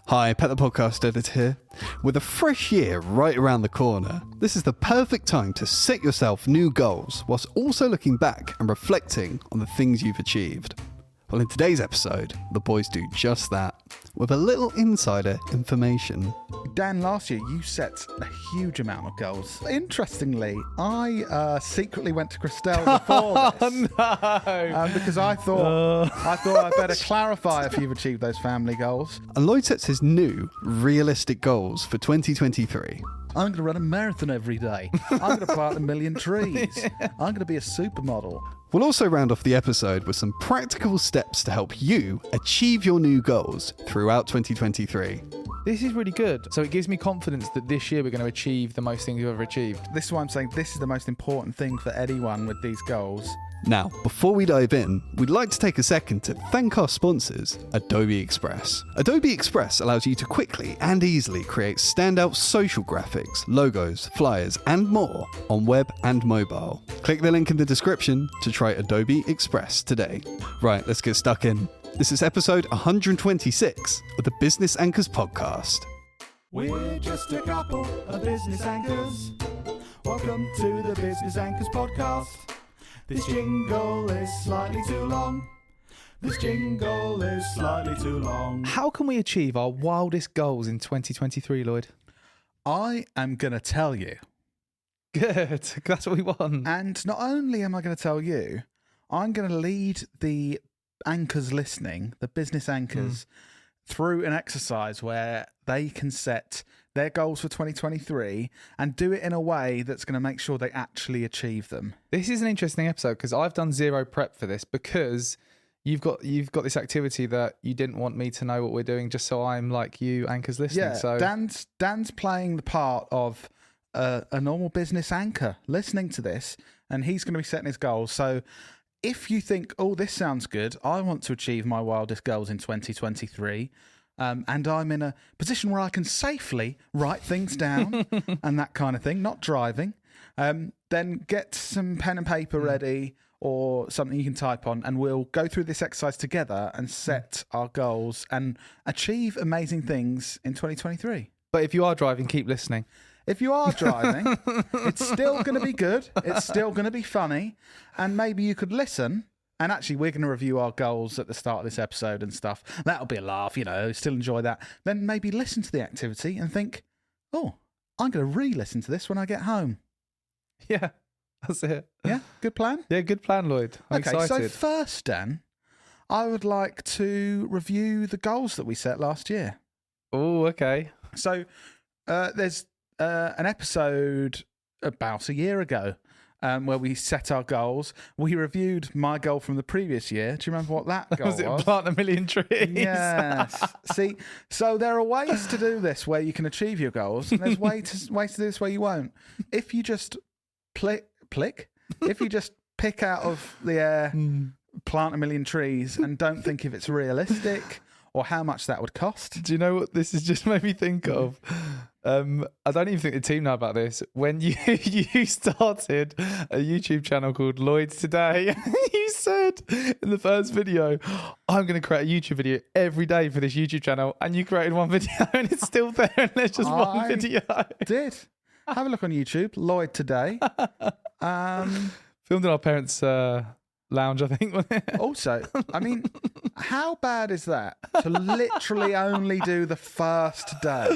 Hi, Pet the Podcast Editor here. With a fresh year right around the corner, this is the perfect time to set yourself new goals whilst also looking back and reflecting on the things you've achieved. Well, in today's episode, the boys do just that, with a little insider information. Dan, last year you set a huge amount of goals. Interestingly, I secretly went to Christelle before this. No! Because I thought I'd better clarify if you've achieved those family goals. And Lloyd sets his new, realistic goals for 2023. I'm going to run a marathon every day. I'm going to plant 1 million trees. I'm going to be a supermodel. We'll also round off the episode with some practical steps to help you achieve your new goals throughout 2023. This is really good. So it gives me confidence that this year we're going to achieve the most things we've ever achieved. This is why I'm saying this is the most important thing for anyone with these goals. Now, before we dive in, we'd like to take a second to thank our sponsors, Adobe Express. Adobe Express allows you to quickly and easily create standout social graphics, logos, flyers, and more on web and mobile. Click the link in the description to try Adobe Express today. Right, let's get stuck in. This is episode 126 of the Business Anchors podcast. We're just a couple of business anchors. Welcome to the Business Anchors podcast. This jingle is slightly too long. This jingle is slightly too long. How can we achieve our wildest goals in 2023, Lloyd? I am going to tell you. Good. That's what we want. And not only am I going to tell you, I'm going to lead the anchors listening, the business anchors, through an exercise where they can set their goals for 2023 and do it in a way that's going to make sure they actually achieve them. This is an interesting episode because I've done zero prep for this because you've got this activity that you didn't want me to know what we're doing just so I'm like you anchors listening. Yeah, so Dan's playing the part of a normal business anchor listening to this, and he's going to be setting his goals. So if you think, oh, this sounds good, I want to achieve my wildest goals in 2023, and I'm in a position where I can safely write things down and that kind of thing, not driving, then get some pen and paper ready or something you can type on, and we'll go through this exercise together and set our goals and achieve amazing things in 2023. But if you are driving, keep listening. If you are driving, it's still going to be good. It's still going to be funny. And maybe you could listen. And actually, we're going to review our goals at the start of this episode and stuff. That'll be a laugh, still enjoy that. Then maybe listen to the activity and think, oh, I'm going to re-listen to this when I get home. Yeah, that's it. Yeah, good plan? Yeah, good plan, Lloyd. I'm excited. So first, Dan, I would like to review the goals that we set last year. Oh, okay. So there's an episode about a year ago where we set our goals. We reviewed my goal from the previous year. Do you remember what that goal was? Was it plant 1 million trees? Yes. See, so there are ways to do this where you can achieve your goals, and there's ways to do this where you won't. If you just if you just pick out of the air, plant 1 million trees, and don't think if it's realistic or how much that would cost. Do you know what this has just made me think of? I don't even think the team know about this. When you started a YouTube channel called Lloyd Today, you said in the first video, I'm going to create a YouTube video every day for this YouTube channel. And you created one video and it's still there and there's just one video. Did. Have a look on YouTube, Lloyd Today. Filmed in our parents' lounge, I think. Also, I mean, how bad is that to literally only do the first day?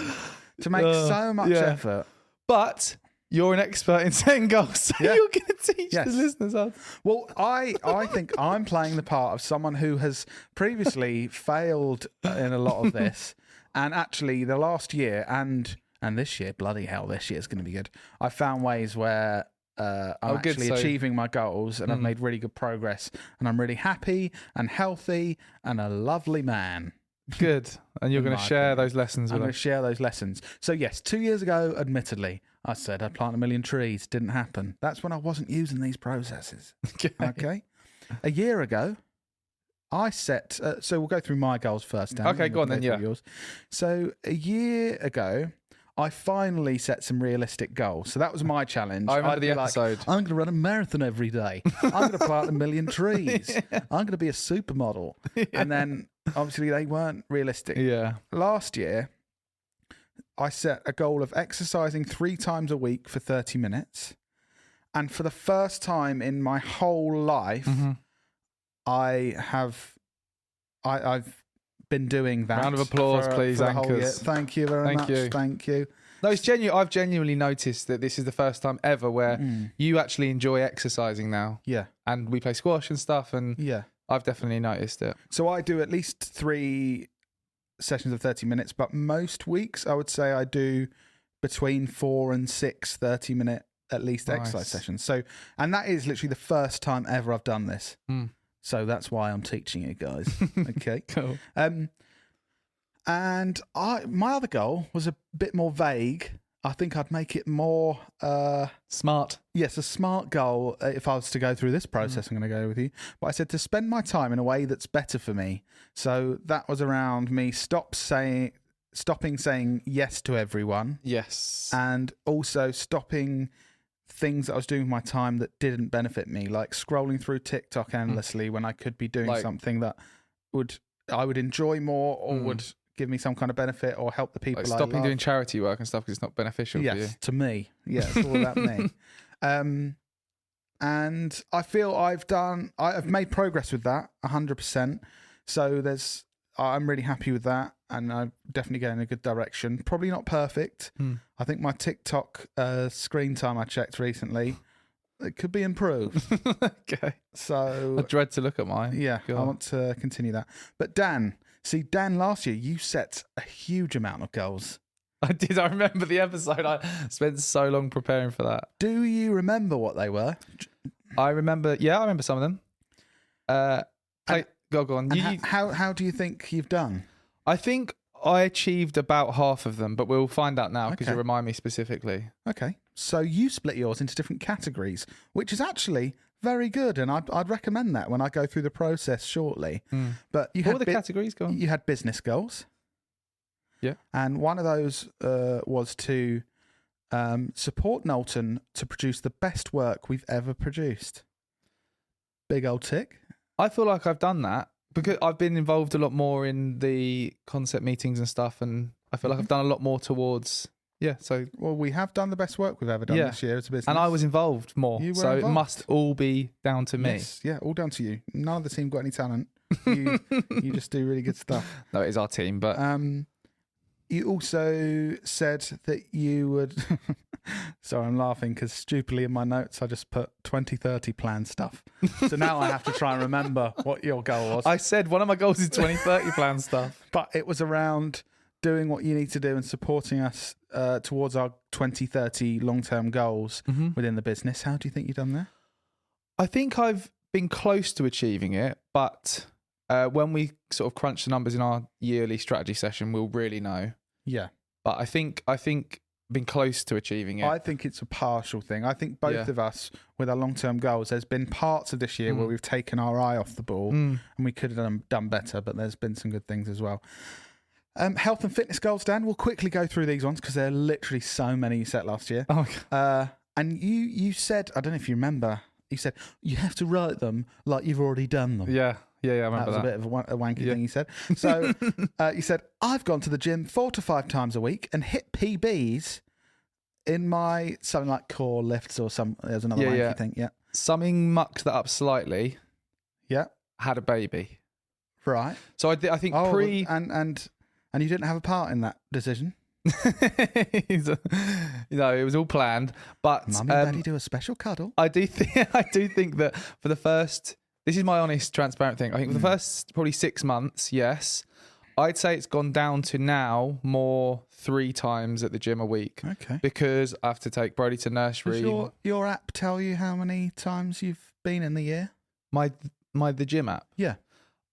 To make so much effort. But you're an expert in setting goals, so you're going to teach the listeners how. Well, I think I'm playing the part of someone who has previously failed in a lot of this. And actually, the last year and this year, bloody hell, this year is going to be good. I found ways where I'm achieving my goals, and I've made really good progress. And I'm really happy and healthy and a lovely man. Good. And you're going to share those lessons with us. I'm going to share those lessons. So yes, 2 years ago, admittedly, I said I'd plant 1 million trees. Didn't happen. That's when I wasn't using these processes. Okay. A year ago, I set... so we'll go through my goals first, Dan. Okay, go on then, yeah. Yours. So a year ago, I finally set some realistic goals. So that was my challenge. I remember the episode. I'm going to run a marathon every day. I'm going to plant 1 million trees. I'm going to be a supermodel. And then obviously they weren't realistic. Yeah. Last year, I set a goal of exercising 3 times a week for 30 minutes. And for the first time in my whole life, I've been doing that. Round of applause, please, for the whole year. anchors. Thank you very much. Thank you. No, it's genuine. I've genuinely noticed that this is the first time ever where you actually enjoy exercising now. Yeah. And we play squash and stuff, and Yeah. I've definitely noticed it. So I do at least 3 sessions of 30 minutes, but most weeks I would say I do between 4 and 6 30-minute at least exercise sessions. So, and that is literally the first time ever I've done this. So that's why I'm teaching you guys. Okay. Cool. And my other goal was a bit more vague. I think I'd make it more Smart. Yes, a smart goal. If I was to go through this process, I'm going to go with you. But I said to spend my time in a way that's better for me. So that was around me stopping saying yes to everyone, Yes. and also stopping things that I was doing with my time that didn't benefit me, like scrolling through TikTok endlessly when I could be doing something that I would enjoy more or would give me some kind of benefit or help the people Like I stopping love. doing charity work and stuff because it's not beneficial for you. Yes, to me. Yeah, it's all about me. And I feel I've made progress with that 100%. So I'm really happy with that, and I'm definitely going in a good direction. Probably not perfect. I think my TikTok screen time I checked recently, it could be improved. Okay. So I dread to look at mine. yeah, God. I want to continue that. But Dan, last year you set a huge amount of goals. I did. I remember the episode. I spent so long preparing for that. Do you remember what they were? I remember. Yeah, I remember some of them. Go on. And how do you think you've done? I think I achieved about half of them, but we'll find out now because you remind me specifically. Okay. So you split yours into different categories, which is actually very good, and I'd recommend that when I go through the process shortly. But you What were the categories? Go on. You had business goals. Yeah. And one of those was to support Knowlton to produce the best work we've ever produced. Big old tick. I feel like I've done that because I've been involved a lot more in the concept meetings and stuff, and I feel like I've done a lot more towards. Yeah, so well, we have done the best work we've ever done this year as a business, and I was involved more, so involved. it must all be down to me. Yes, yeah, all down to you. None of the team got any talent. You just do really good stuff. No, it is our team, but you also said that you would. Sorry, I'm laughing because stupidly in my notes I just put 2030 plan stuff. So now I have to try and remember what your goal was. I said one of my goals is 2030 plan stuff, but it was around doing what you need to do and supporting us towards our 2030 long-term goals within the business. How do you think you've done there? I think I've been close to achieving it, but when we sort of crunch the numbers in our yearly strategy session, we'll really know. Yeah. But I think been close to achieving it. I think it's a partial thing. I think both of us, with our long-term goals, there's been parts of this year where we've taken our eye off the ball and we could have done better, but there's been some good things as well. Health and fitness goals, Dan. We'll quickly go through these ones because there are literally so many you set last year. Oh, and you said, I don't know if you remember, you said you have to write them like you've already done them. Yeah, I remember that. Was a bit of a wanky thing you said. So you said, I've gone to the gym 4 to 5 times a week and hit PBs in my something like core lifts or there's another wanky thing. Yeah. Something mucked that up slightly. Yeah. Had a baby. Right. So I think And you didn't have a part in that decision? It was all planned. But Mummy and Daddy do a special cuddle. I do think that for the first, this is my honest, transparent thing. I think for the first probably 6 months, yes, I'd say it's gone down to now more 3 times at the gym a week. Okay. Because I have to take Brody to nursery. Does your app tell you how many times you've been in the year? The gym app. Yeah.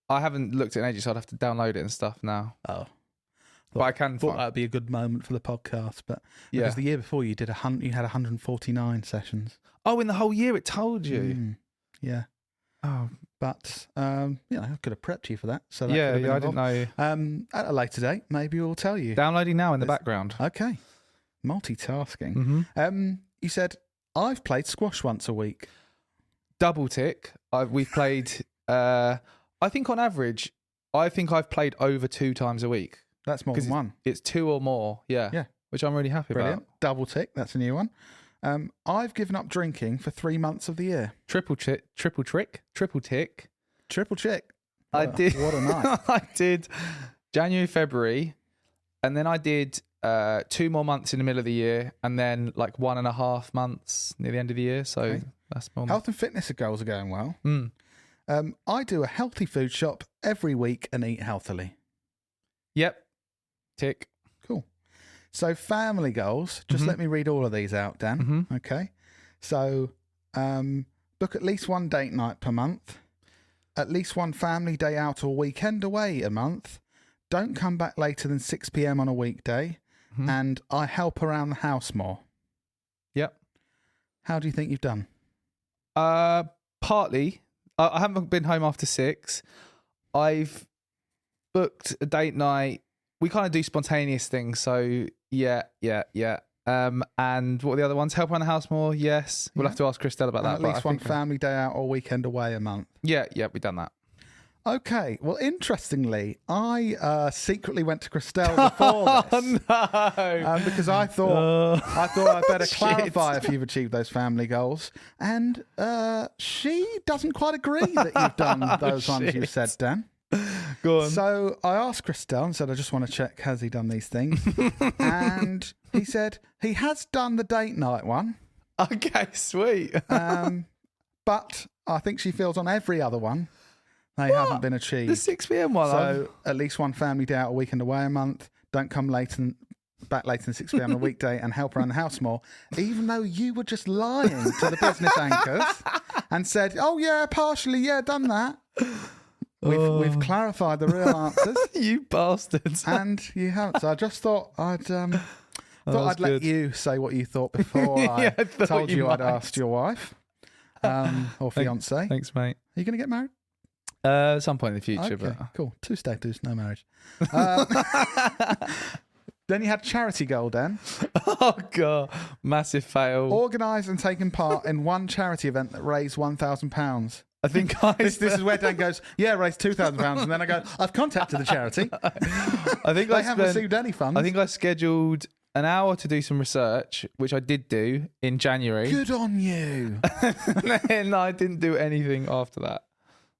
I haven't looked at it in ages, so I'd have to download it and stuff now. Oh. But I can. Thought that'd be a good moment for the podcast, but because the year before you had 149 sessions. Oh, in the whole year it told you. Yeah. Oh, but I could have prepped you for that. So that I didn't know. At a later date, maybe we'll tell you. Downloading now in the background. Okay. Multitasking. You said I've played squash once a week. Double tick. We've played. I think on average, I think I've played over 2 times a week. That's more 'Cause than one. It's 2 or more. Yeah. Yeah. Which I'm really happy Brilliant. about. Double tick. That's a new one. I've given up drinking for 3 months of the year. Triple tick. Triple chick. I did. What a night. I did January, February, and then I did 2 more months in the middle of the year, and then like 1.5 months near the end of the year. So Okay. that's more. Health and fitness goals are going well. Mm. I do a healthy food shop every week and eat healthily. Yep. Tick. Cool. So family goals. Just let me read all of these out, Dan. Okay. So book at least one date night per month. At least one family day out or weekend away a month. Don't come back later than 6 p.m. on a weekday. And I help around the house more. Yep. How do you think you've done? Partly. I haven't been home after 6. I've booked a date night. We kind of do spontaneous things. So yeah. And what are the other ones? Help around the house more? Yes. We'll have to ask Christelle about that. At least one family day out or weekend away a month. Yeah, we've done that. Okay. Well, interestingly, I secretly went to Christelle before this. No. Because I thought I'd better clarify if you've achieved those family goals. And she doesn't quite agree that you've done those ones you said, Dan. Go on. So I asked Christelle and said, I just want to check, has he done these things? And he said he has done the date night one. Okay, sweet. But I think she feels on every other one they haven't been achieved. The 6 p.m. one. So at least one family day out, a weekend away a month. Don't come back later than 6 p.m. on a weekday and help around the house more. Even though you were just lying to the business anchors and said, oh yeah, partially, yeah, done that. We've clarified the real answers. You bastards. And you haven't. So I just thought I'd let good. you say what you thought before Yeah, I I thought told you you I'd might. asked your wife or fiance. Are Thanks, mate. you going to get married? At some point in the future, Okay, but cool. 2 status, no marriage. Then you had charity goal, Dan. oh god, massive fail. Organised and taken part in one charity event that raised £1,000. I think I. This is where Dan goes, yeah, raised £2,000, and then I go, I've contacted the charity. I think They haven't received any funds. I think I scheduled an hour to do some research, which I did do in January. Good on you. And I didn't do anything after that.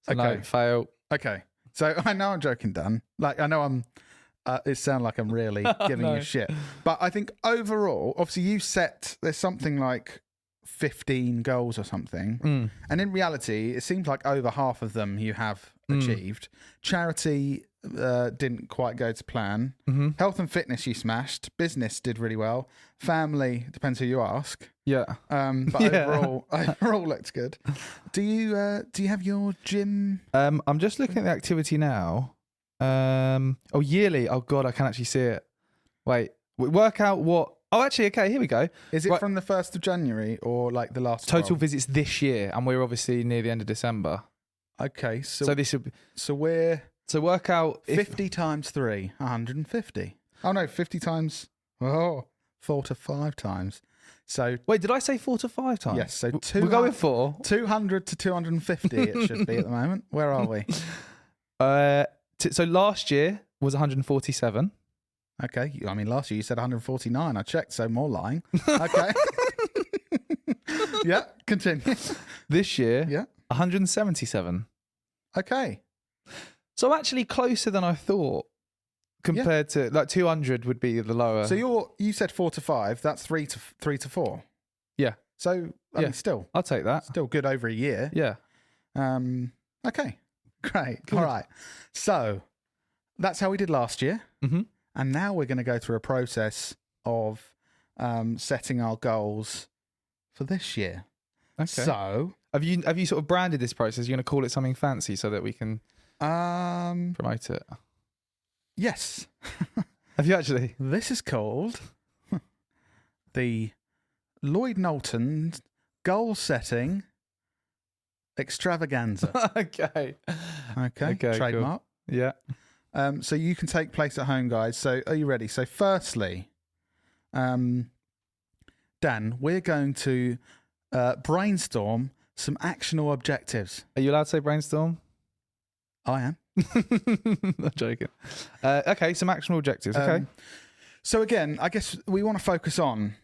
So Okay. no, fail. Okay, so I know I'm joking, Dan. Like, I know I'm. It sounds like I'm really giving No. you shit, but I think overall, obviously, you set there's something like 15 goals or something, and in reality, it seems like over half of them you have achieved. Charity didn't quite go to plan. Health and fitness you smashed. Business did really well. Family depends who you ask. Yeah. But Yeah. overall looked good. Do you have your gym? I'm just looking at the activity now. Yearly. Oh god, I can actually see it. Wait, work out what? Oh, actually, okay. Here we go. Is it Right. from the 1st of January or like the last Total 12? visits this year, and we're obviously near the end of December. Okay, So this would. so we're So work out 50 times 3, 150. Oh no, 50 times 4 to 5 times. So Wait, did I say 4 to 5 times? yes, so We're going 4. 200 to 250 it should be at the moment. Where are we? So last year was 147. Okay, I mean last year you said 149. I checked, so more lying. Okay. Yeah, continue. This year, Yeah. 177. Okay. So actually closer than I thought. Compared to like 200 would be the lower. So you said 4 to 5. That's 3 to 4. Yeah. So I mean, still I'll take that. good over a year. Yeah. Okay. Great. All right. So that's how we did last year, and now we're going to go through a process of setting our goals for this year. Okay. So Have you sort of branded this process? You're going to call it something fancy so that we can promote it. yes, Have you actually? this is called the Lloyd Knowlton goal setting extravaganza. Okay. Okay, Okay, trademark. Yeah. So you can take place at home, guys. So are you ready? So firstly, Dan, we're going to brainstorm some actionable objectives. Are you allowed to say brainstorm? I am. I'm joking. Okay, some actionable objectives. Okay. So again, I guess we want to focus on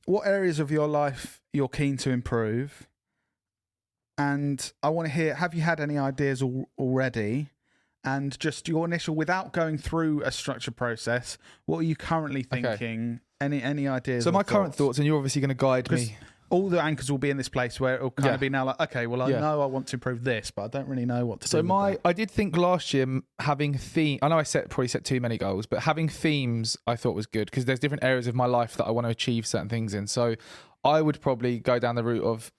what areas of your life you're keen to improve. And I want to hear, have you had any ideas already? And just your initial, without going through a structured process, what are you currently thinking? Any ideas? So or my current thoughts, and you're obviously going to guide me. All the anchors will be in this place where it'll kind of be now like, okay, well, I Yeah. know I want to improve this, but I don't really know what to do. So with that. I did think last year having theme. I know I probably set too many goals, but having themes I thought was good because there's different areas of my life that I want to achieve certain things in. So I would probably go down the route of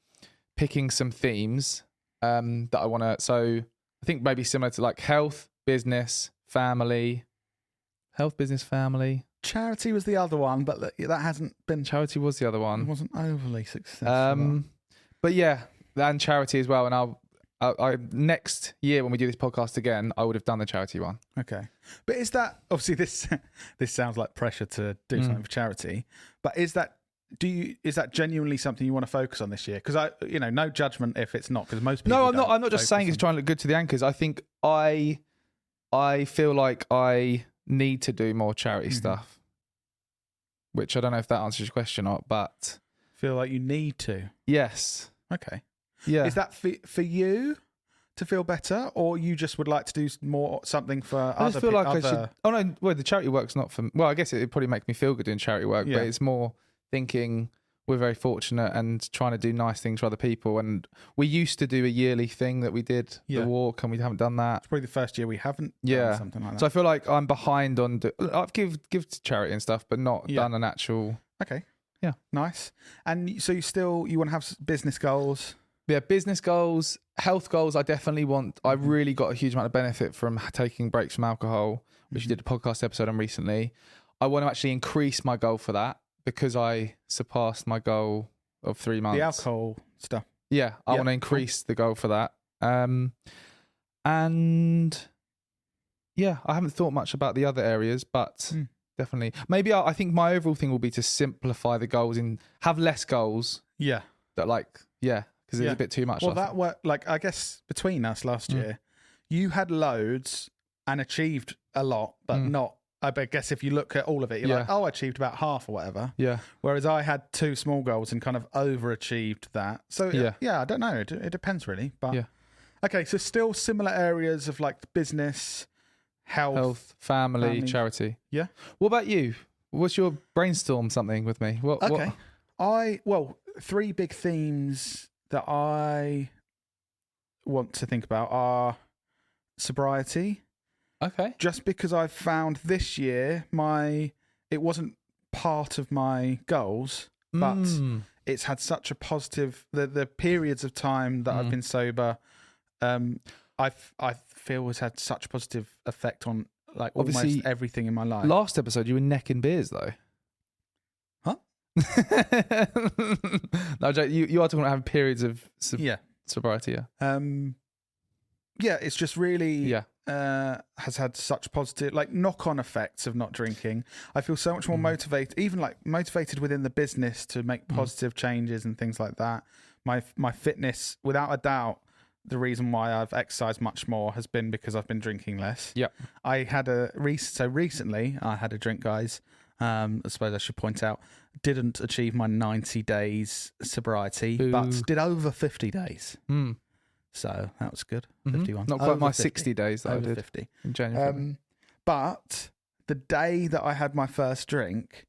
picking some themes that I want to. So I think maybe similar to like health, business, family. Health, business, family. Charity was the other one, but that hasn't been. Charity was the other It one. wasn't overly successful. But yeah, and charity as well. And I next year when we do this podcast again, I would have done the charity one. Okay, but is that obviously this sounds like pressure to do something for charity? But is that genuinely something you want to focus on this year? Because no judgment if it's not, because most people. No, I'm not just saying it's trying to look good to the anchors. I think I feel like I need to do more charity stuff, which I don't know if that answers your question or not, but feel like you need to. yes. Okay. Yeah. Is that for you to feel better, or you just would like to do more something for I other just feel like I other... should. Oh no, well the charity work's not for. Well, I guess it'd probably make me feel good doing charity work, Yeah. but it's more thinking we're very fortunate and trying to do nice things for other people. And we used to do a yearly thing that we did, Yeah. the walk, and we haven't done that. It's probably the first year we haven't Yeah. done something like that. So I feel like I'm behind on. I've give to charity and stuff, but not done an actual. Okay. Yeah. Nice. And so you want to have business goals? Yeah, business goals, health goals. I definitely want. I really got a huge amount of benefit from taking breaks from alcohol, which you did a podcast episode on recently. I want to actually increase my goal for that because I surpassed my goal of 3 months. The alcohol stuff. Yeah, I want to increase the goal for that. And yeah, I haven't thought much about the other areas, but definitely. Maybe I think my overall thing will be to simplify the goals and have less goals Yeah. that because it's a bit too much. Well, that worked. Like, I guess between us last year, you had loads and achieved a lot, but not. I guess if you look at all of it, you're like, oh, I achieved about half or whatever. Yeah. Whereas I had 2 small goals and kind of overachieved that. So yeah, I don't know. It depends really. But okay, so still similar areas of like business, health, family, charity. Yeah. What about you? What's your brainstorm something with me? Okay. 3 big themes that I want to think about are sobriety. Okay. Just because I've found this year it wasn't part of my goals, but it's had such a positive the periods of time that I've been sober, I feel has had such a positive effect on like Obviously, almost everything in my life. Last episode you were necking beers though. Huh? No, Jake, you are talking about having periods of sobriety, it's just really has had such positive like knock-on effects of not drinking. I feel so much more motivated, even like motivated within the business to make positive changes and things like that. My fitness, without a doubt, the reason why I've exercised much more has been because I've been drinking less. Yeah. I had recently I had a drink, guys. I suppose I should point out, didn't achieve my 90 days sobriety, but did over 50 days. So that was good. 51. Not quite Over my 50. 60 days that Over I did 50. in January. But the day that I had my first drink,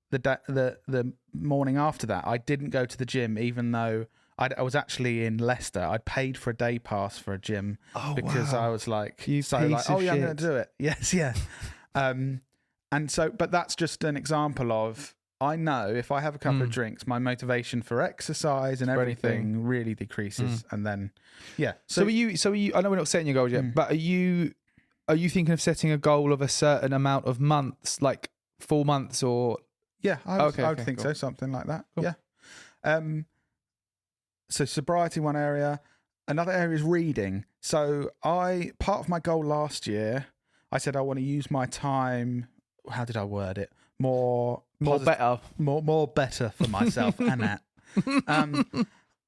the morning after that, I didn't go to the gym, even though I was actually in Leicester. I'd paid for a day pass for a gym because I was like, You piece of I'm going to shit. do it. Yes, yeah. And so, but that's just an example of, I know if I have a couple of drinks, my motivation for exercise and everything really decreases. And then, So are you, I know we're not setting your goals yet, but are you thinking of setting a goal of a certain amount of months, like 4 months or? Yeah, I would think cool. so. Something like that. Cool. Yeah. So sobriety, one area. Another area is reading. So part of my goal last year, I said I want to use my time. How did I word it? More better for myself and that.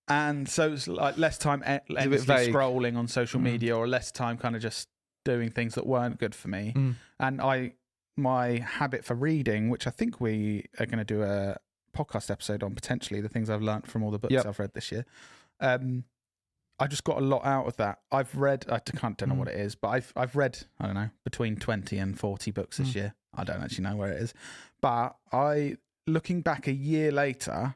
And so it's like less time endlessly vague. scrolling on social media, or less time kind of just doing things that weren't good for me. And my habit for reading, which I think we are going to do a podcast episode on potentially, the things I've learned from all the books I've read this year. I just got a lot out of that. I've read, don't know what it is, but I've read, I don't know, between 20 and 40 books this year. I don't actually know where it is. But looking back a year later,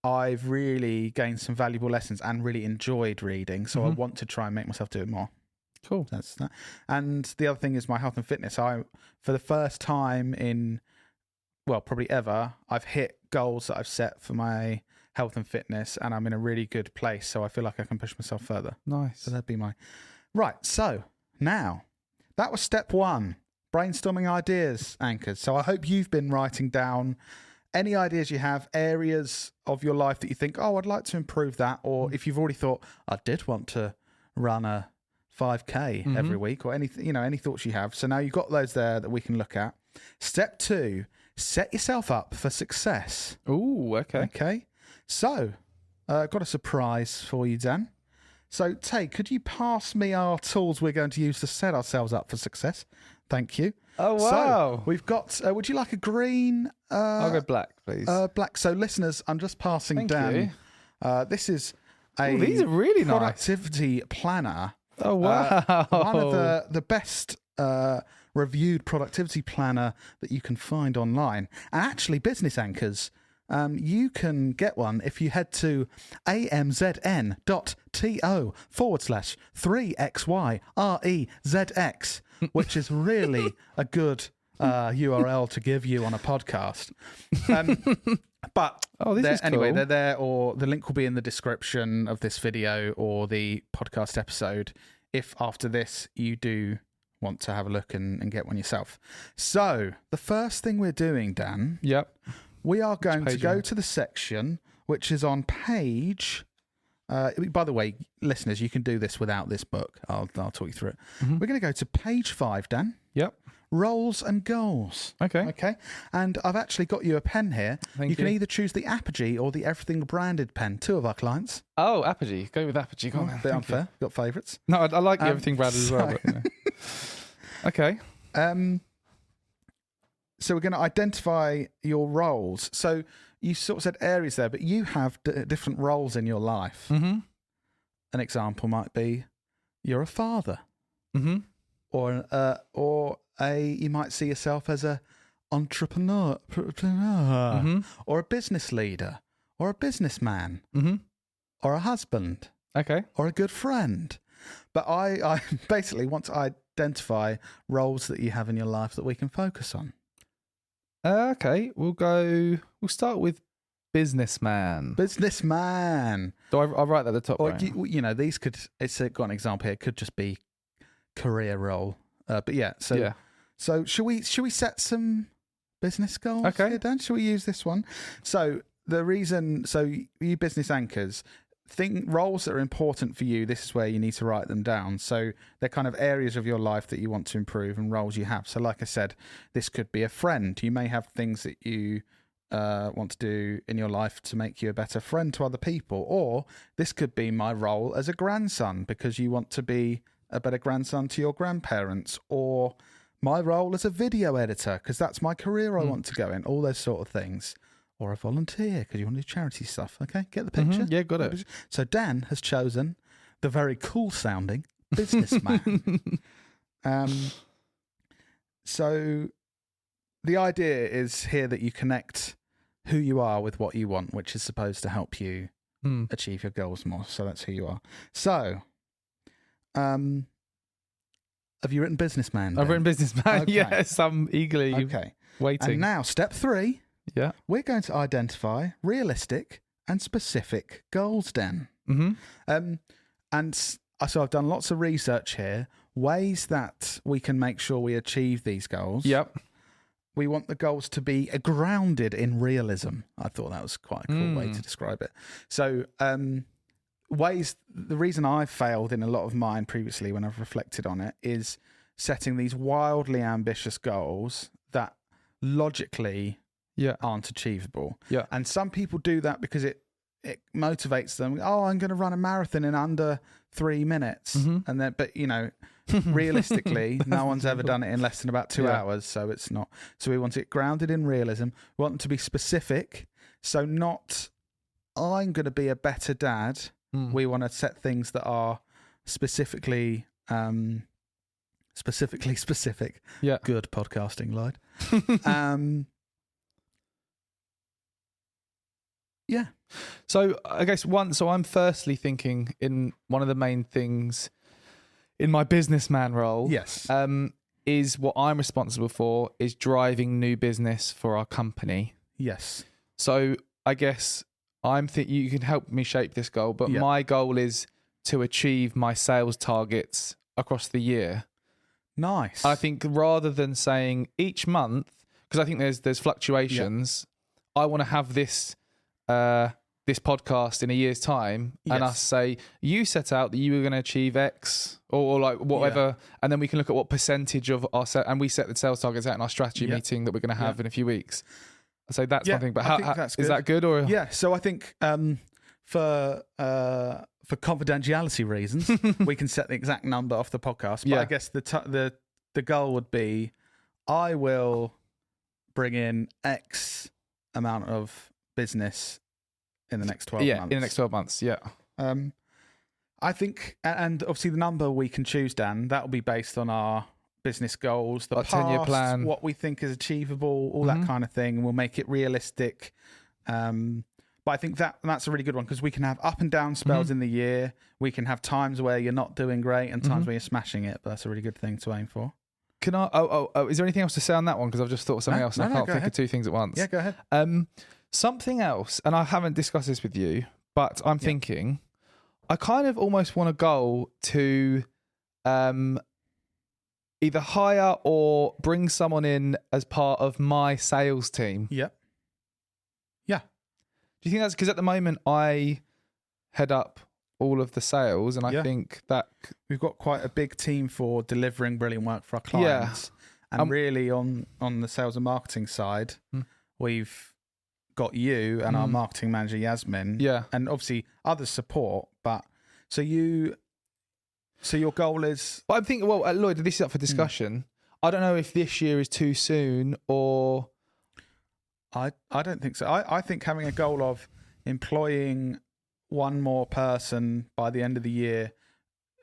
I've really gained some valuable lessons and really enjoyed reading. So I want to try and make myself do it more. Cool. That's that. And the other thing is my health and fitness. For the first time in, well, probably ever, I've hit goals that I've set for my health and fitness, and I'm in a really good place. So I feel like I can push myself further. Nice. So that'd be right. So now that was step 1, brainstorming ideas, anchors. So I hope you've been writing down any ideas you have, areas of your life that you think, oh, I'd like to improve that. Or if you've already thought, I did want to run a 5K every week, or anything, any thoughts you have. So now you've got those there that we can look at. Step 2, set yourself up for success. Ooh, okay. Okay. So, got a surprise for you, Dan. So, Tay, could you pass me our tools we're going to use to set ourselves up for success? Thank you. Oh, wow. So, we've got, would you like a green? I'll go black, please. Black. So, listeners, I'm just passing Thank Dan. you. This is a these are really nice. productivity planner. Oh, wow. One of the best reviewed productivity planner that you can find online. And actually, business anchors, you can get one if you head to amzn.to/3xyrezx, which is really a good URL to give you on a podcast. But anyway, they're there, or the link will be in the description of this video or the podcast episode if after this you do want to have a look and get one yourself. So the first thing we're doing, Dan, we are going to go to the section which is on page. By the way, listeners, you can do this without this book. I'll talk you through it. We're going to go to page 5, Dan. Yep. Roles and goals. Okay. And I've actually got you a pen here. Thank you can you. either choose the Apogee or the Everything branded pen. 2 of our clients. Oh, Apogee. Go with Apogee. Go on. A bit unfair. Got favourites. No, I like the Everything branded as well. But, Okay. So we're going to identify your roles. So you sort of said areas there, but you have different roles in your life. An example might be you're a father, or you might see yourself as a entrepreneur, or a business leader, or a businessman, or a husband, or a good friend. But I basically want to identify roles that you have in your life that we can focus on. Okay, we'll start with businessman. Businessman. So I'll write that at the top. Or, right? these could, got an example here, it could just be career role. But yeah, so should we set some business goals here, Dan? Should we use this one? So you business anchors, think roles that are important for you, this is where you need to write them down. So they're kind of areas of your life that you want to improve and roles you have. So like I said, this could be a friend. You may have things that you want to do in your life to make you a better friend to other people. Or this could be my role as a grandson, because you want to be a better grandson to your grandparents. Or my role as a video editor, because that's my career I want to go in. All those sort of things. Or a volunteer, because you want to do charity stuff. Okay, get the picture? Yeah, got it. So Dan has chosen the very cool-sounding businessman. So the idea is here that you connect who you are with what you want, which is supposed to help you achieve your goals more. So that's who you are. So, have you written businessman? I've written businessman. Okay. Yes, I'm eagerly waiting. And now, step 3. Yeah. We're going to identify realistic and specific goals, Dan. And so I've done lots of research here, ways that we can make sure we achieve these goals. Yep. We want the goals to be grounded in realism. I thought that was quite a cool way to describe it. So the reason I've failed in a lot of mine previously when I've reflected on it is setting these wildly ambitious goals that logically aren't achievable. Yeah. And some people do that because it it motivates them. Oh, I'm going to run a marathon in under 3 minutes, and then, but realistically, no one's ever done it in less than about 2 hours. So it's not. So we want it grounded in realism. We want them to be specific. So not, I'm going to be a better dad. We want to set things that are specifically specific. Yeah. Good podcasting, Lloyd. Yeah. So I guess I'm firstly thinking in one of the main things in my businessman role. Yes. Is what I'm responsible for is driving new business for our company. Yes. So I guess you can help me shape this goal, but my goal is to achieve my sales targets across the year. Nice. I think rather than saying each month, because I think there's fluctuations, I want to have this podcast in a year's time and us say, you set out that you were going to achieve X or like whatever, and then we can look at what percentage of our and we set the sales targets out in our strategy meeting that we're going to have in a few weeks. I'd say that's one thing, but is that good? Or so I think for confidentiality reasons, we can set the exact number off the podcast. But I guess the goal would be, I will bring in X amount of business in the next 12 months. In the next 12 months, I think, and obviously the number we can choose, Dan, that will be based on our business goals, the past, 10-year plan, what we think is achievable, all that kind of thing, and we'll make it realistic. But I think that's a really good one, because we can have up and down spells in the year. We can have times where you're not doing great and times where you're smashing it, but that's a really good thing to aim for. Can I? Is there anything else to say on that one? Because I've just thought of something else and I can't think of two things at once. Yeah, go ahead. Something else, and I haven't discussed this with you, but I'm thinking I kind of almost want to go to either hire or bring someone in as part of my sales team. Yeah. Do you think that's because at the moment I head up all of the sales, and I think that we've got quite a big team for delivering brilliant work for our clients, and really on the sales and marketing side, we've got you and our marketing manager Yasmin, and obviously other support. But so your goal is. But I'm thinking, well, Lloyd, this is up for discussion. I don't know if this year is too soon or. I don't think so. I think having a goal of employing one more person by the end of the year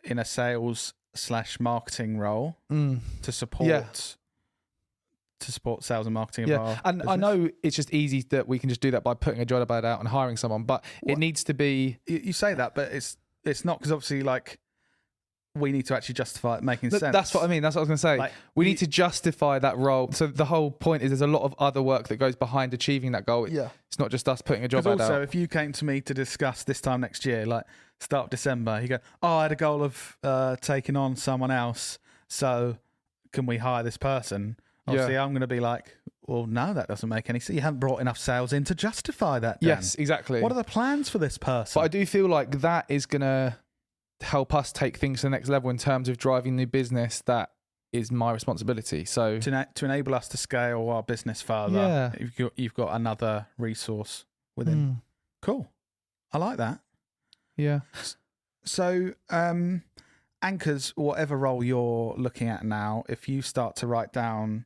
in a sales/marketing role to support sales and marketing of our and business. I know it's just easy that we can just do that by putting a job ad out and hiring someone, but it needs to be. You say that, but it's not, because obviously, like, we need to actually justify it making sense. That's what I mean. That's what I was going to say. Like, we need to justify that role. So the whole point is there's a lot of other work that goes behind achieving that goal. It's not just us putting a job ad out. Also, if you came to me to discuss this time next year, like start of December, you go, I had a goal of taking on someone else, so can we hire this person? Obviously, I'm going to be like, well, no, that doesn't make any sense. You haven't brought enough sales in to justify that, Dan. Yes, exactly. What are the plans for this person? But I do feel like that is going to help us take things to the next level in terms of driving new business. That is my responsibility. So to enable us to scale our business further, you've got another resource within. Cool. I like that. Yeah. So anchors, whatever role you're looking at now, if you start to write down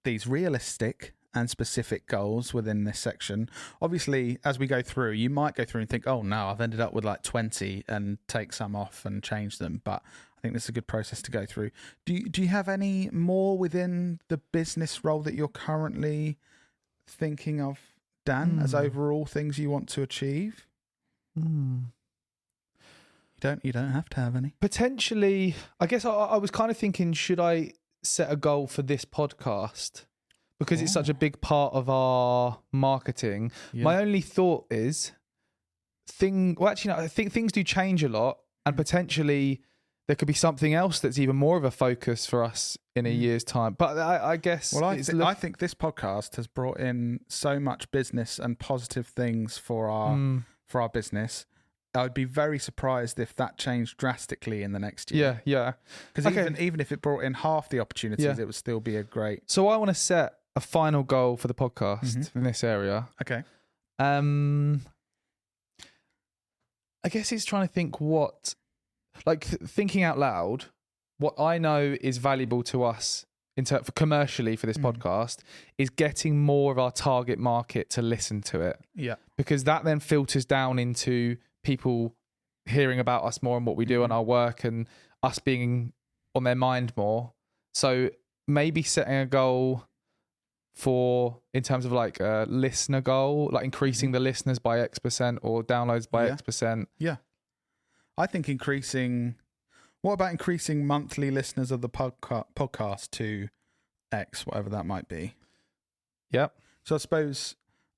these realistic and specific goals within this section, obviously as we go through, you might go through and think, oh no, I've ended up with like 20, and take some off and change them. But I think this is a good process to go through. Do you have any more within the business role that you're currently thinking of, Dan, as overall things you want to achieve? You don't have to have any. Potentially, I guess I was kind of thinking, should I set a goal for this podcast? Because it's such a big part of our marketing. My only thought is, I think things do change a lot, and potentially there could be something else that's even more of a focus for us in a year's time. But I guess... Well, I think this podcast has brought in so much business and positive things for our business. I would be very surprised if that changed drastically in the next year. Yeah. Because even if it brought in half the opportunities, it would still be a great... So I want to set a final goal for the podcast in this area. Okay. I guess it's trying to think what, like thinking out loud, what I know is valuable to us commercially for this podcast is getting more of our target market to listen to it. Yeah. Because that then filters down into people hearing about us more and what we do and our work and us being on their mind more. So maybe setting a goal in terms of like a listener goal, like increasing the listeners by X% or downloads by X%. Yeah. I think what about increasing monthly listeners of the podcast to X, whatever that might be? Yep. So I suppose,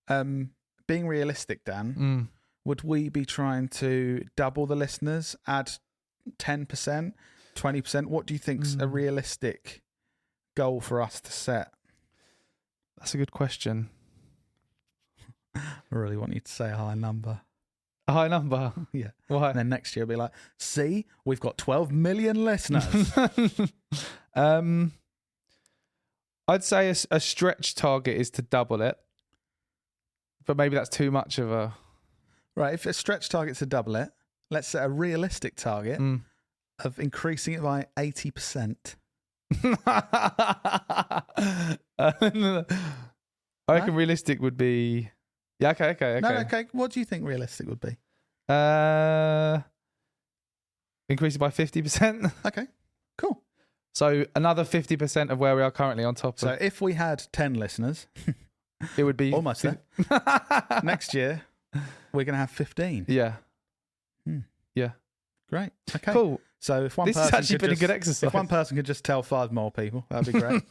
being realistic, Dan, would we be trying to double the listeners, add 10%, 20%? What do you think's a realistic goal for us to set? That's a good question. I really want you to say a high number. A high number? Yeah. Why? And then next year it'll be like, see, we've got 12 million listeners. I'd say a stretch target is to double it, but maybe that's too much of a... Right, if a stretch target's to double it, let's set a realistic target of increasing it by 80%. I reckon realistic would be... Yeah, okay. No, okay. What do you think realistic would be? Increase it by 50%. Okay, cool. So another 50% of where we are currently on top of... So if we had 10 listeners, it would be... almost there. Next year, we're going to have 15. Yeah. Yeah. Great. Okay. Cool. So if one This person has actually could been a just- good exercise. If one person could just tell 5 more people, that'd be great.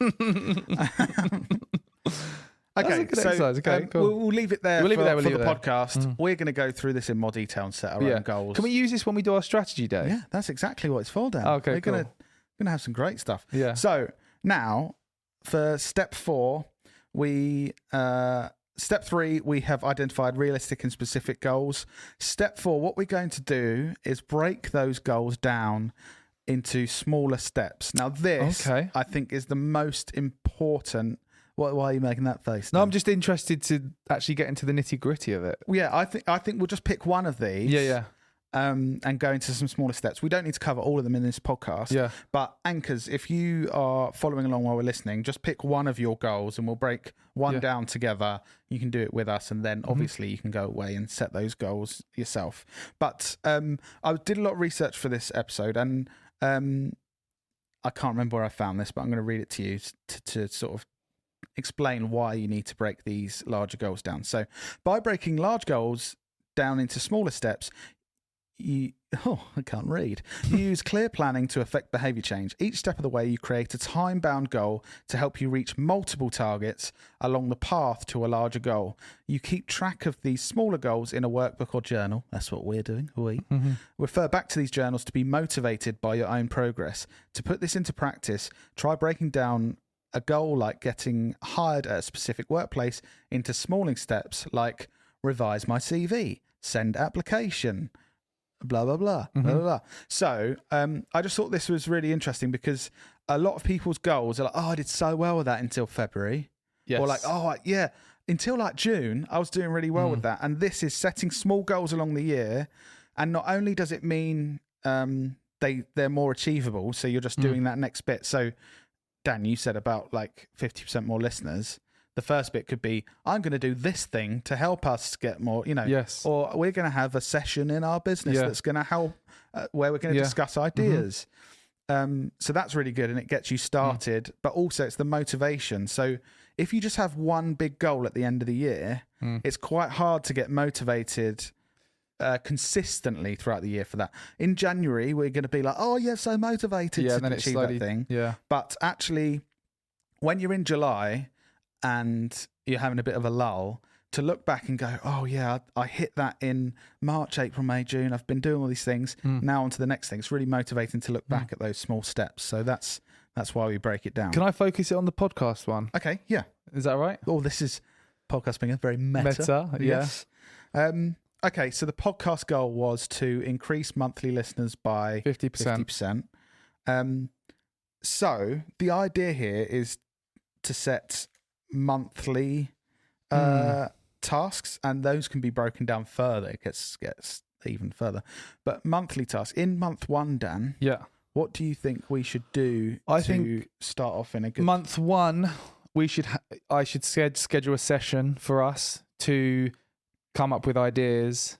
That's a good exercise. Okay, cool. We'll leave it there We'll leave it there, we'll for leave the it there. podcast. We're going to go through this in more detail and set our own goals. Can we use this when we do our strategy day? Yeah, that's exactly what it's for, Dan. Okay, We're cool. gonna have some great stuff. Yeah. So now for step 4, step 3, we have identified realistic and specific goals. Step 4, what we're going to do is break those goals down into smaller steps. Now this, I think, is the most important. Why are you making that face? No, Dan? I'm just interested to actually get into the nitty gritty of it. Well, yeah, I think we'll just pick one of these. Yeah. And go into some smaller steps. We don't need to cover all of them in this podcast. Yeah. But anchors, if you are following along while we're listening, just pick one of your goals and we'll break one down together. You can do it with us, and then obviously you can go away and set those goals yourself. But I did a lot of research for this episode, and I can't remember where I found this, but I'm going to read it to you to sort of explain why you need to break these larger goals down. So by breaking large goals down into smaller steps, I can't read. You use clear planning to affect behavior change. Each step of the way, you create a time-bound goal to help you reach multiple targets along the path to a larger goal. You keep track of these smaller goals in a workbook or journal. That's what we're doing. Refer back to these journals to be motivated by your own progress. To put this into practice, try breaking down a goal like getting hired at a specific workplace into smaller steps like revise my CV, send application, blah, blah, blah, blah, blah. So I just thought this was really interesting because a lot of people's goals are like, oh, I did so well with that until February. Yes. Or like, oh, yeah, until like June, I was doing really well with that. And this is setting small goals along the year. And not only does it mean they're more achievable, so you're just doing that next bit. So, Dan, you said about like 50% more listeners. The first bit could be, I'm going to do this thing to help us get more, Yes. or we're going to have a session in our business that's going to help, where we're going to discuss ideas. So that's really good, and it gets you started, but also it's the motivation. So if you just have one big goal at the end of the year, it's quite hard to get motivated consistently throughout the year for that. In January, we're going to be like, oh, yeah, so motivated to achieve that thing. Yeah. But actually, when you're in July and you're having a bit of a lull, to look back and go, oh yeah, I hit that in March, April, May, June. I've been doing all these things. Now on to the next thing. It's really motivating to look back at those small steps. So that's why we break it down. Can I focus it on the podcast one? Okay, yeah. Is that right? Oh, this is podcast being a very meta. Yes. Okay, so the podcast goal was to increase monthly listeners by 50%. So the idea here is to set monthly tasks, and those can be broken down further. It gets even further. But monthly tasks. In month 1, Dan, Yeah. what do you think we should do I to think start off in a good... Month 1, I should schedule a session for us to come up with ideas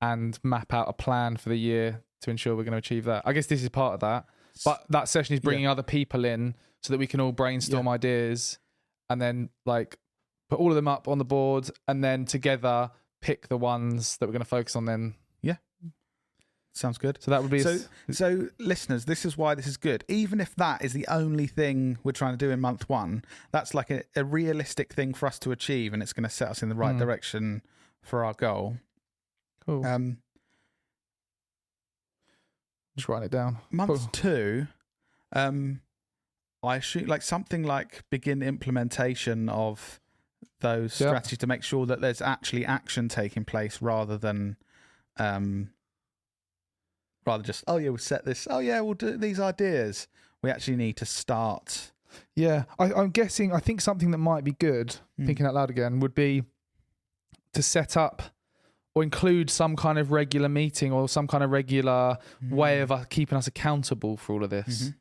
and map out a plan for the year to ensure we're going to achieve that. I guess this is part of that. But that session is bringing other people in so that we can all brainstorm ideas and then like put all of them up on the board and then together pick the ones that we're going to focus on then. Yeah. Sounds good. So that would be... So listeners, this is why this is good. Even if that is the only thing we're trying to do in month 1, that's like a realistic thing for us to achieve, and it's going to set us in the right direction for our goal. Cool. Just write it down. Month 2, I shoot like something like begin implementation of those strategies to make sure that there's actually action taking place rather than just, oh yeah, we'll set this, oh yeah, we'll do these ideas. We actually need to start. Yeah, I'm guessing, I think something that might be good, thinking out loud again, would be to set up or include some kind of regular meeting or some kind of regular way of keeping us accountable for all of this.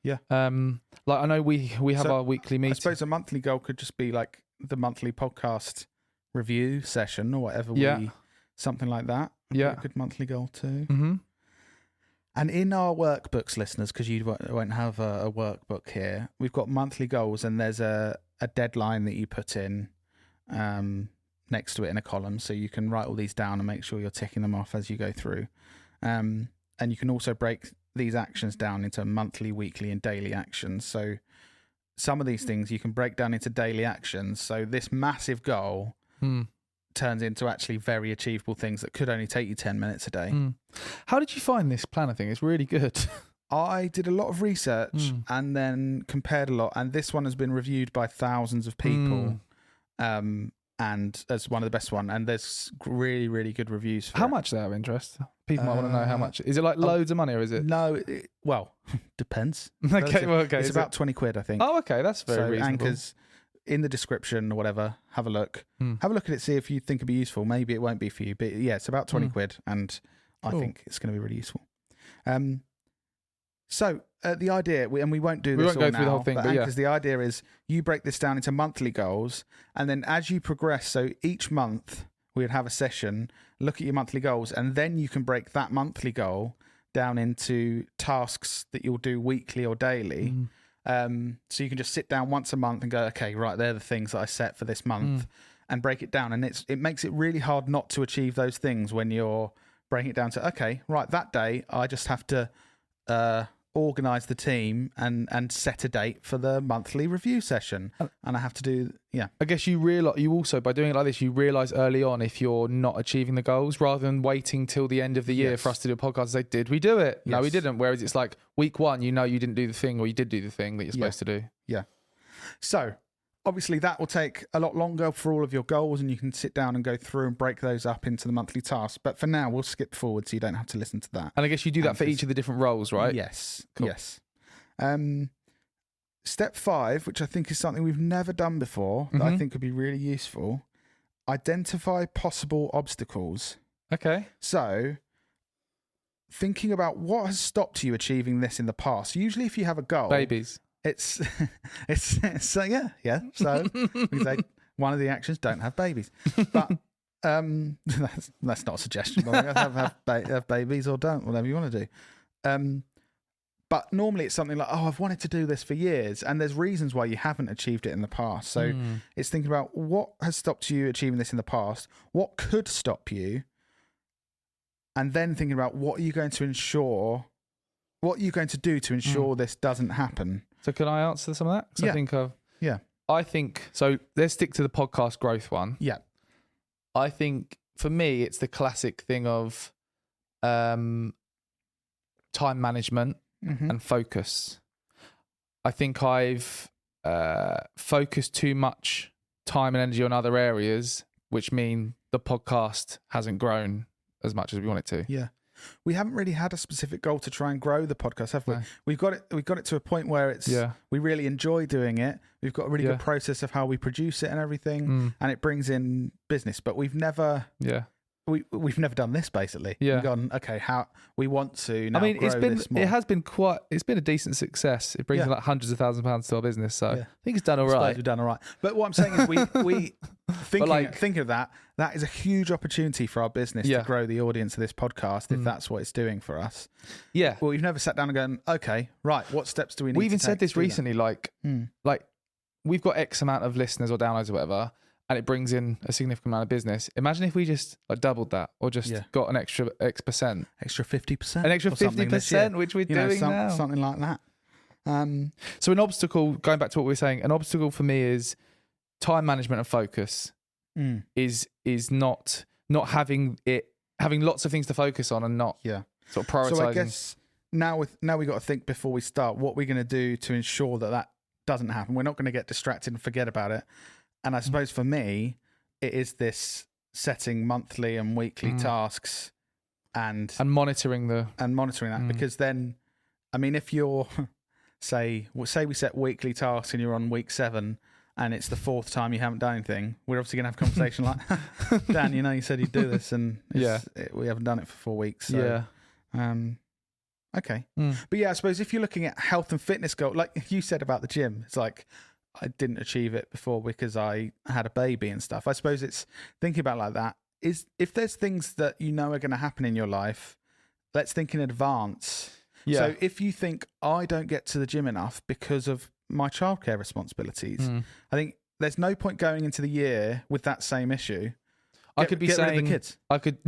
Yeah. Like I know we have our weekly meeting. I suppose a monthly goal could just be like the monthly podcast review session or whatever. Something like that. Yeah. A good monthly goal too. Mm-hmm. And in our workbooks, listeners, because you won't have a workbook here, we've got monthly goals, and there's a deadline that you put in next to it in a column, so you can write all these down and make sure you're ticking them off as you go through. And you can also break these actions down into monthly, weekly, and daily actions. So some of these things you can break down into daily actions. So this massive goal turns into actually very achievable things that could only take you 10 minutes a day. How did you find this planner thing? It's really good. I did a lot of research and then compared a lot, and this one has been reviewed by thousands of people and as one of the best one, and there's really, really good reviews for How it. much they have interest? People might want to know how much. Is it like loads of money or is it? No, well, depends. Okay. It's about 20 quid, I think. Oh, okay. That's very reasonable. Anchors in the description or whatever, have a look. Have a look at it, see if you think it'd be useful. Maybe it won't be for you, but yeah, it's about 20 quid, and I think it's going to be really useful. So the idea, and we won't do this won't all go now, through the whole thing, but Anchors, the idea is you break this down into monthly goals, and then as you progress, so each month we would have a session, look at your monthly goals, and then you can break that monthly goal down into tasks that you'll do weekly or daily. So you can just sit down once a month and go, okay, right, they're the things that I set for this month, and break it down. And it makes it really hard not to achieve those things when you're breaking it down to, okay, right, that day I just have to organise the team and set a date for the monthly review session. And I have to do, I guess you also, by doing it like this, you realise early on if you're not achieving the goals rather than waiting till the end of the year for us to do a podcast and say, did we do it? No, we didn't. Whereas it's like week 1, you didn't do the thing, or you did do the thing that you're supposed to do. Yeah. So obviously that will take a lot longer for all of your goals, and you can sit down and go through and break those up into the monthly tasks. But for now, we'll skip forward so you don't have to listen to that. And I guess you do that for each of the different roles, right? Yes. Cool. Yes. Step 5, which I think is something we've never done before, that I think could be really useful. Identify possible obstacles. Okay. So thinking about what has stopped you achieving this in the past. Usually if you have a goal... Babies. It's so yeah. So we say one of the actions: don't have babies. But that's not a suggestion. Have babies or don't, whatever you want to do. But normally it's something like, oh, I've wanted to do this for years, and there's reasons why you haven't achieved it in the past. So it's thinking about what has stopped you achieving this in the past, what could stop you, and then thinking about what are you going to do to ensure this doesn't happen. So can I answer some of that? Yeah. I think, so let's stick to the podcast growth one. Yeah. I think for me, it's the classic thing of time management and focus. I think I've focused too much time and energy on other areas, which mean the podcast hasn't grown as much as we want it to. Yeah. we haven't really had a specific goal to try and grow the podcast, have we? No. We've got it to a point where it's we really enjoy doing it. We've got a really good process of how we produce it and everything, and it brings in business. But we've never we've never done this basically. Yeah. We've gone, okay, how we want to now grow this more. It's been a decent success. It brings in like hundreds of thousands of pounds to our business. So I think it's done all right. We've done all right. But what I'm saying is we thinking of that is a huge opportunity for our business to grow the audience of this podcast if that's what it's doing for us. Yeah. Well, we've never sat down and gone, okay, right, what steps do we need to take? We even said this recently, like we've got X amount of listeners or downloads or whatever, and it brings in a significant amount of business. Imagine if we just like doubled that, or just got an extra X percent, extra 50%, an extra 50%, which we're doing now, something like that. So an obstacle, going back to what we were saying, an obstacle for me is time management and focus. Is not having lots of things to focus on and not sort of prioritizing. So I guess now we got to think before we start what we're going to do to ensure that doesn't happen. We're not going to get distracted and forget about it. And I suppose for me, it is this setting monthly and weekly tasks and monitoring that, because then, I mean, if you're say we set weekly tasks and you're on week 7 and it's the 4th time you haven't done anything, we're obviously going to have a conversation like, Dan, you said you'd do this, and we haven't done it for 4 weeks. So, okay. But I suppose if you're looking at health and fitness goals, like you said about the gym, it's like, I didn't achieve it before because I had a baby and stuff. I suppose it's thinking about it like that. Is if there's things that are going to happen in your life, let's think in advance. Yeah. So if you think I don't get to the gym enough because of my childcare responsibilities, I think there's no point going into the year with that same issue. I could be get saying, rid of the kids. I could,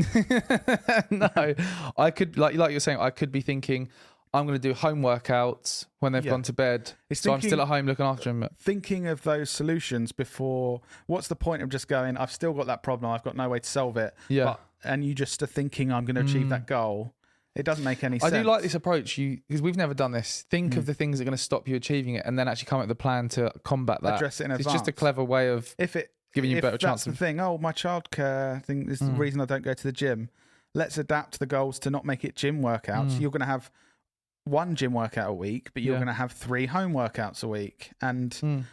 no, I could, like you're saying, I could be thinking, I'm going to do home workouts when they've gone to bed. I'm still at home looking after them. Thinking of those solutions before, what's the point of just going, I've still got that problem, I've got no way to solve it. Yeah. And you just are thinking, I'm going to achieve that goal. It doesn't make any sense. I do like this approach, because we've never done this. Think of the things that are going to stop you achieving it and then actually come up with a plan to combat that. Address it in advance. It's just a clever way of giving you a better chance. If that's the thing, my childcare thing is the reason I don't go to the gym. Let's adapt the goals to not make it gym workouts. You're going to have 1 gym workout a week, but you're going to have 3 home workouts a week. And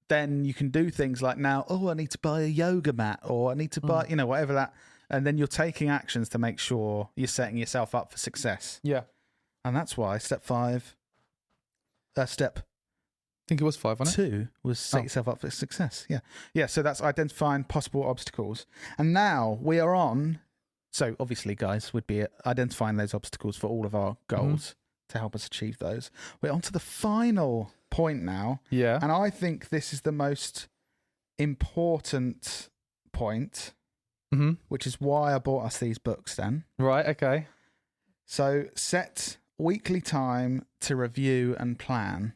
then you can do things like now, I need to buy a yoga mat, or I need to buy, whatever that. And then you're taking actions to make sure you're setting yourself up for success. Yeah. And that's why step I think it was 5, wasn't it? 2 was set yourself up for success. Yeah. Yeah. So that's identifying possible obstacles. And now we are on. So obviously, guys, would be identifying those obstacles for all of our goals to help us achieve those. We're on to the final point now. Yeah. And I think this is the most important point, which is why I bought us these books then. Right. Okay. So set weekly time to review and plan.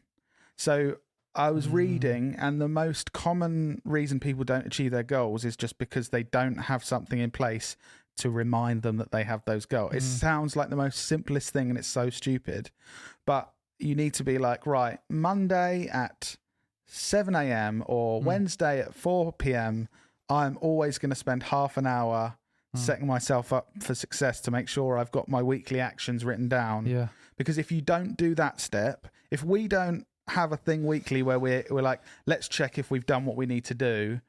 So I was reading, and the most common reason people don't achieve their goals is just because they don't have something in place to remind them that they have those goals. It sounds like the most simplest thing, and it's so stupid, but you need to be like, right, Monday at 7 a.m. or Wednesday at 4 p.m. I'm always going to spend half an hour setting myself up for success to make sure I've got my weekly actions written down. Yeah. Because if you don't do that step, if we don't have a thing weekly where we're like, let's check if we've done what we need to do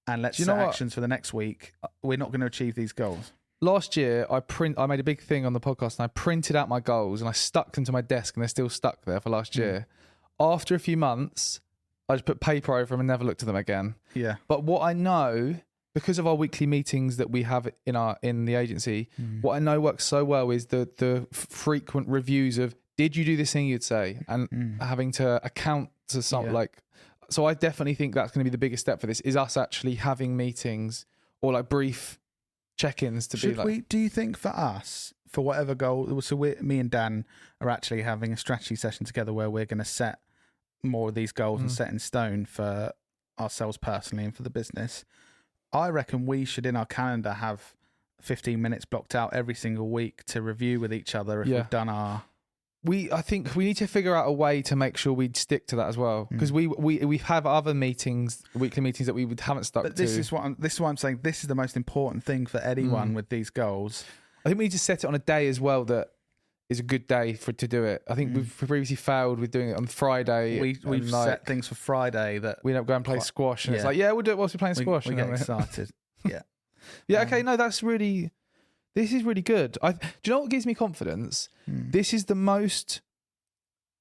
and let's set actions for the next week, we're not going to achieve these goals. Last year, I made a big thing on the podcast, and I printed out my goals and I stuck them to my desk, and they're still stuck there for last year. After a few months, I just put paper over them and never looked at them again. Yeah. But what I know, because of our weekly meetings that we have in the agency, what I know works so well is the frequent reviews of, did you do this thing you'd say? And having to account to something so I definitely think that's going to be the biggest step for this, is us actually having meetings or like brief check-ins to be like. Do you think for us, for whatever goal, so me and Dan are actually having a strategy session together where we're going to set more of these goals and set in stone for ourselves personally and for the business. I reckon we should in our calendar have 15 minutes blocked out every single week to review with each other if we've done our. I think we need to figure out a way to make sure we stick to that as well, because we have other meetings, weekly meetings that we haven't stuck to. This is why I'm saying this is the most important thing for anyone with these goals. I think we need to set it on a day as well that is a good day to do it. I think we've previously failed with doing it on Friday. We've set things for Friday that we don't go and play squash, and it's like, we'll do it whilst we're playing squash. We get excited. Yeah. Yeah. Okay. No, this is really good. Do you know what gives me confidence? This is the most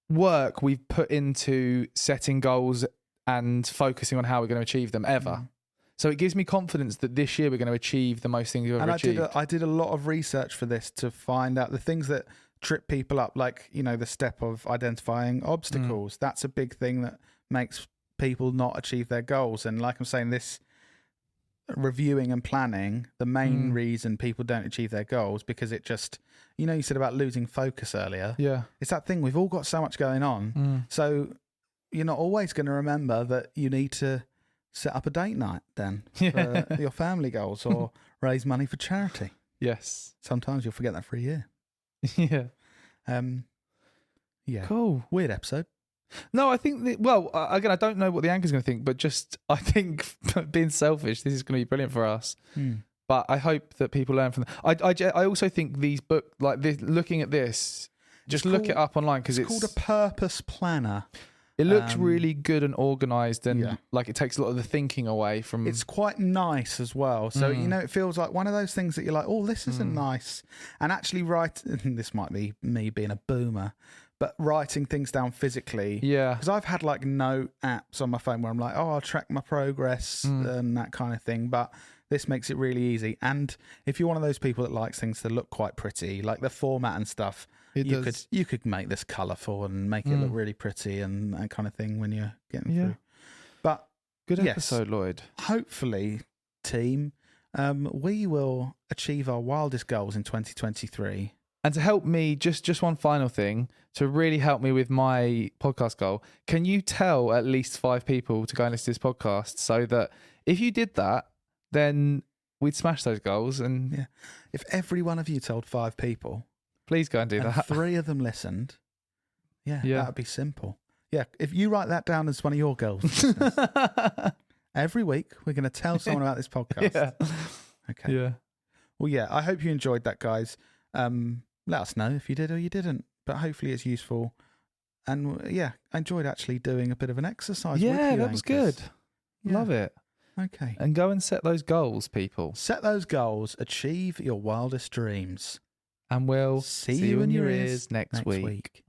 work we've put into setting goals and focusing on how we're going to achieve them ever. So it gives me confidence that this year we're going to achieve the most things we've ever achieved. I did a lot of research for this to find out the things that trip people up, like, the step of identifying obstacles. That's a big thing that makes people not achieve their goals. And like I'm saying, this reviewing and planning, the main reason people don't achieve their goals, because it just, you said about losing focus earlier. Yeah. It's that thing. We've all got so much going on. So you're not always going to remember that you need to set up a date night then for your family goals or raise money for charity. Yes. Sometimes you'll forget that for a year. Yeah. Yeah. Cool. Weird episode. No, I think again, I don't know what the anchor's going to think, but just I think being selfish, this is going to be brilliant for us. But I hope that people learn from that. I also think these books, like this, looking at this, just look it up online because it's called a purpose planner. It looks really good and organised, and like it takes a lot of the thinking away from. It's quite nice as well. So it feels like one of those things that you're like, oh, this isn't nice. And actually this might be me being a boomer, but writing things down physically. Yeah. Because I've had like note apps on my phone where I'm like, oh, I'll track my progress and that kind of thing. But this makes it really easy. And if you're one of those people that likes things to look quite pretty, like the format and stuff, you could make this colourful and make it look really pretty and that kind of thing when you're getting through. But good episode, Lloyd. Hopefully, team, we will achieve our wildest goals in 2023. And to help me, just one final thing, to really help me with my podcast goal, can you tell at least 5 people to go and listen to this podcast so that if you did that, then we'd smash those goals? And if every one of you told 5 people, please go and do that. 3 of them listened, that would be simple. Yeah, if you write that down as one of your goals, every week we're going to tell someone about this podcast. Yeah. Okay. Yeah. Well, I hope you enjoyed that, guys. Let us know if you did or you didn't, but hopefully it's useful. And I enjoyed actually doing a bit of an exercise with you, that was good. Love it. Okay. And go and set those goals, people. Set those goals. Achieve your wildest dreams. And we'll see you in your ears next week.